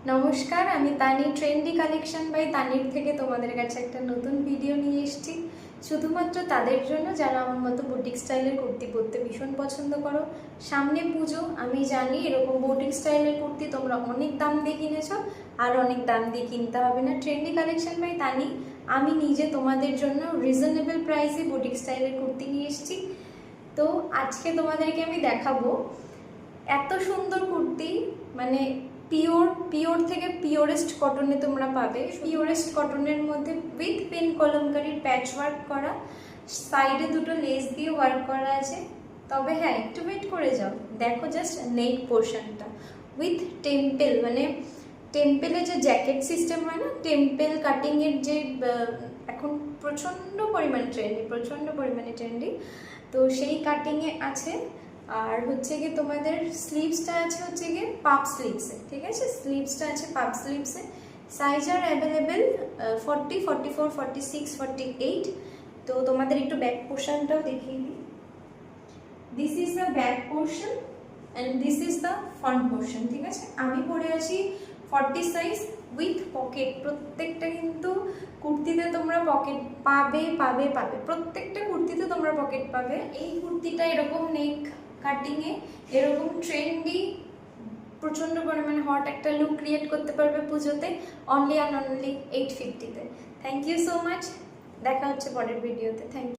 নমস্কার, আমি তানি trendy collection by তানির থেকে তোমাদের কাছে একটা নতুন ভিডিও নিয়ে এসেছি। শুধুমাত্র তাদের জন্য যারা আমার মতো বুটিক স্টাইলের কুর্তি পরতে ভীষণ পছন্দ করো। সামনে পুজো, আমি জানি এরকম বুটিক স্টাইলের কুর্তি তোমরা অনেক দাম দিয়ে কিনেছো, আর অনেক দাম দিয়ে কিনতে হবে না। ট্রেন্ডি কালেকশন বাই তানি আমি নিজে তোমাদের জন্য রিজনেবল প্রাইসে বুটিক স্টাইলের কুর্তি নিয়ে এসেছি। তো আজকে তোমাদেরকে আমি দেখাবো এত সুন্দর কুর্তি, মানে পিওর থেকে পিওরেস্ট কটনে তোমরা পাবে। পিওরেস্ট কটনের মধ্যে উইথ পেন কলমকারির প্যাচ ওয়ার্ক করা, সাইডে দুটো লেস দিয়ে ওয়ার্ক করা আছে। তবে হ্যাঁ, একটু ওয়েট করে যাও, দেখো জাস্ট নেক পোর্শনটা উইথ টেম্পেল, মানে টেম্পেলে যে জ্যাকেট সিস্টেম হয় না, টেম্পেল কাটিংয়ের যে এখন প্রচণ্ড পরিমাণে ট্রেন্ডি, তো সেই কাটিংয়ে আছে। আর হচ্ছে গিয়ে তোমাদের স্লিভসটা আছে হচ্ছে গিয়ে পাপ স্লিভসে, ঠিক আছে, স্লিভসটা আছে পাপ স্লিভসে। সাইজ আর অ্যাভেলেবেল 40, 44, 46, 48। তো তোমাদের একটু ব্যাক পোর্শনটাও দেখিয়ে দিই। This is the back portion and this is the front portion, ঠিক আছে। আমি পরে আছি 40 সাইজ উইথ পকেট। প্রত্যেকটা কিন্তু কুর্তিতে তোমরা পকেট পাবে, প্রত্যেকটা কুর্তিতে তোমরা পকেট পাবে। এই কুর্তিটা এরকম নেক কাটিংয়ে এরকম ট্রেন্ডি প্রচণ্ড পরিমাণে হট একটা লুক ক্রিয়েট করতে পারবে পুজোতে, অনলি 850-তে। থ্যাংক ইউ সো মাচ, দেখা হচ্ছে পরের ভিডিওতে। Thank you.